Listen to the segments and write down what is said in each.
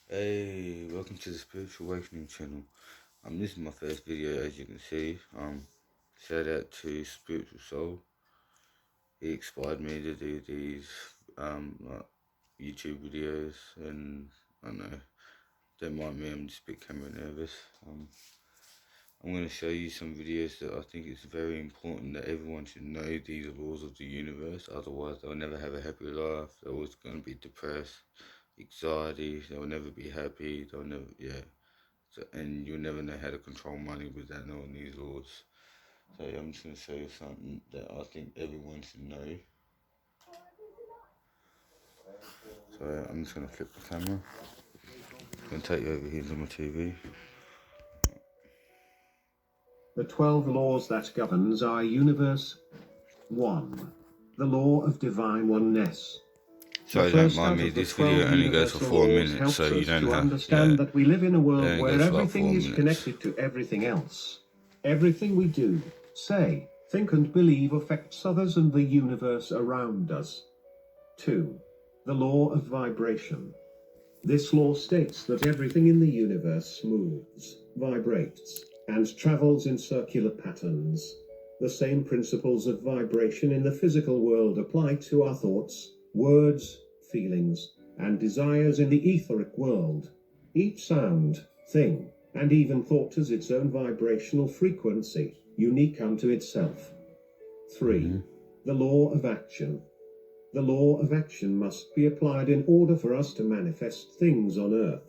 Hey, welcome to the Spiritual Awakening channel. This is my first video, as you can see. Shout out to Spiritual Soul. He inspired me to do these like YouTube videos, and I don't know, don't mind me, I'm just a bit camera nervous. I'm going to show you some videos that I think it's very important that everyone should know these laws of the universe. Otherwise, they'll never have a happy life. They're always going to be depressed, anxiety. They'll never be happy. They'll never, yeah. So, and you'll never know how to control money without knowing these laws. So I'm just going to show you something that I think everyone should know. So I'm just going to flip the camera. I'm going to take you over here to my TV. The 12 laws that governs our universe. 1. The law of divine oneness. So don't mind me, this video only goes for 4 minutes, so you don't have understand that we live in a world where everything is connected to everything else. Everything we do, say, think and believe affects others and the universe around us. 2. The law of vibration. This law states that everything in the universe moves, vibrates, and travels in circular patterns. The same principles of vibration in the physical world apply to our thoughts, words, feelings, and desires in the etheric world. Each sound, thing, and even thought has its own vibrational frequency, unique unto itself. 3. The law of action. The law of action must be applied in order for us to manifest things on earth.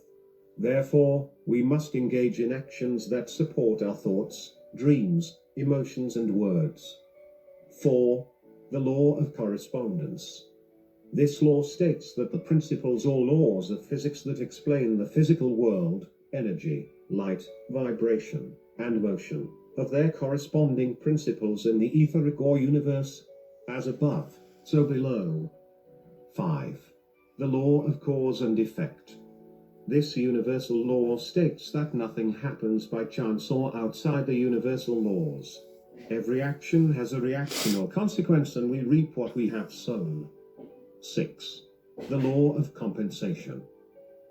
Therefore, we must engage in actions that support our thoughts, dreams, emotions, and words. 4. The law of correspondence. This law states that the principles or laws of physics that explain the physical world, energy, light, vibration, and motion, have their corresponding principles in the etheric or universe, as above, so below. 5. The law of cause and effect. This universal law states that nothing happens by chance or outside the universal laws. Every action has a reaction or consequence, and we reap what we have sown. 6. The law of compensation.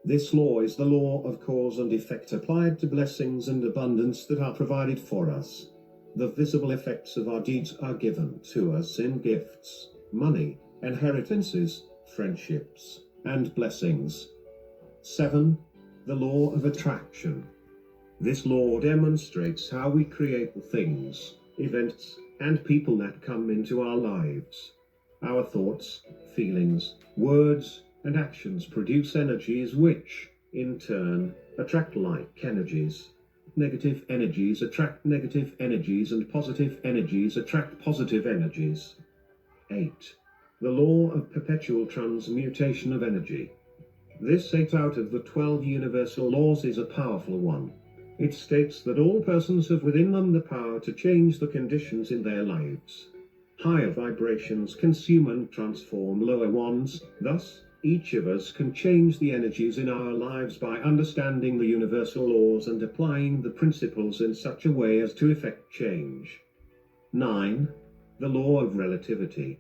This law is the law of cause and effect applied to blessings and abundance that are provided for us. The visible effects of our deeds are given to us in gifts, money, inheritances, friendships, and blessings. 7. The law of attraction. This law demonstrates how we create the things, events, and people that come into our lives. Our thoughts, feelings, words, and actions produce energies which, in turn, attract like energies. Negative energies attract negative energies, and positive energies attract positive energies. 8. The law of perpetual transmutation of energy. This 8 out of the 12 universal laws is a powerful one. It states that all persons have within them the power to change the conditions in their lives. Higher vibrations consume and transform lower ones. Thus, each of us can change the energies in our lives by understanding the universal laws and applying the principles in such a way as to effect change. 9. The law of relativity.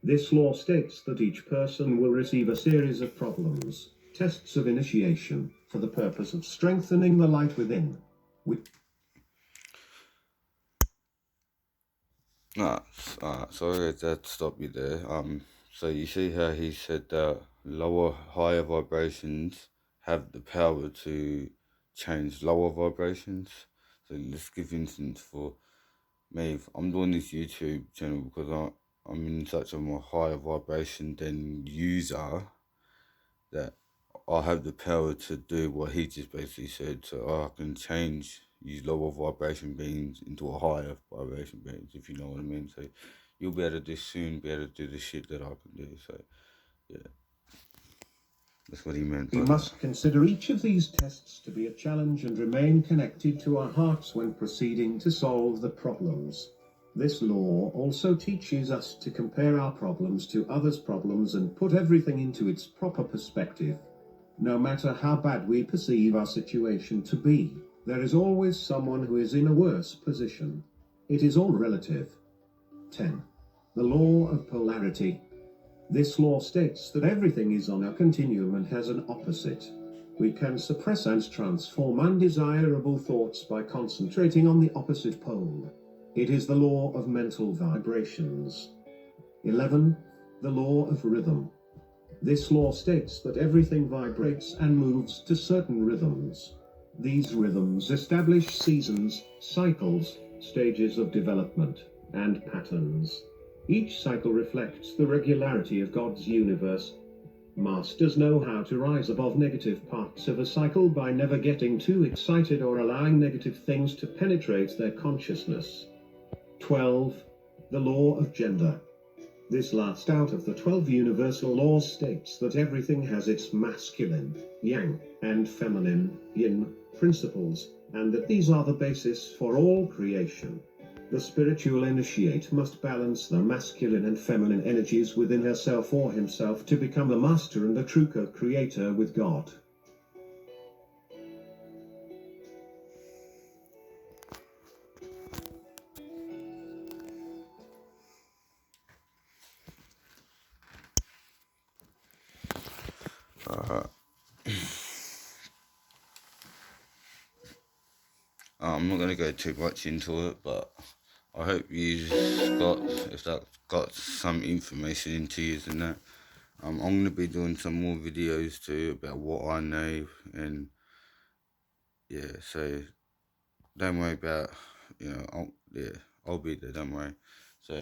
This law states that each person will receive a series of problems, tests of initiation, for the purpose of strengthening the light within. Sorry that stopped you there. So you see how he said that higher vibrations have the power to change lower vibrations. So let's give instance for me. If I'm doing this YouTube channel because I'm in such a more higher vibration than user that I have the power to do what he just basically said. So I can change these lower vibration beings into a higher vibration beings, if you know what I mean. So you'll be able to soon be able to do the shit that I can do. So yeah, that's what he meant. We must consider each of these tests to be a challenge and remain connected to our hearts when proceeding to solve the problems. This law also teaches us to compare our problems to others' problems and put everything into its proper perspective. No matter how bad we perceive our situation to be, there is always someone who is in a worse position. It is all relative. 10. The law of polarity. This law states that everything is on a continuum and has an opposite. We can suppress and transform undesirable thoughts by concentrating on the opposite pole. It is the law of mental vibrations. 11. The law of rhythm. This law states that everything vibrates and moves to certain rhythms. These rhythms establish seasons, cycles, stages of development, and patterns. Each cycle reflects the regularity of God's universe. Masters know how to rise above negative parts of a cycle by never getting too excited or allowing negative things to penetrate their consciousness. 12. The law of gender. This last out of the 12 universal laws states that everything has its masculine, yang, and feminine, yin, principles, and that these are the basis for all creation. The spiritual initiate must balance the masculine and feminine energies within herself or himself to become the master and the true co-creator with God. I'm not going to go too much into it, but I hope if that got some information into you and that. I'm going to be doing some more videos too about what I know, and yeah, so don't worry about, I'll be there, don't worry. So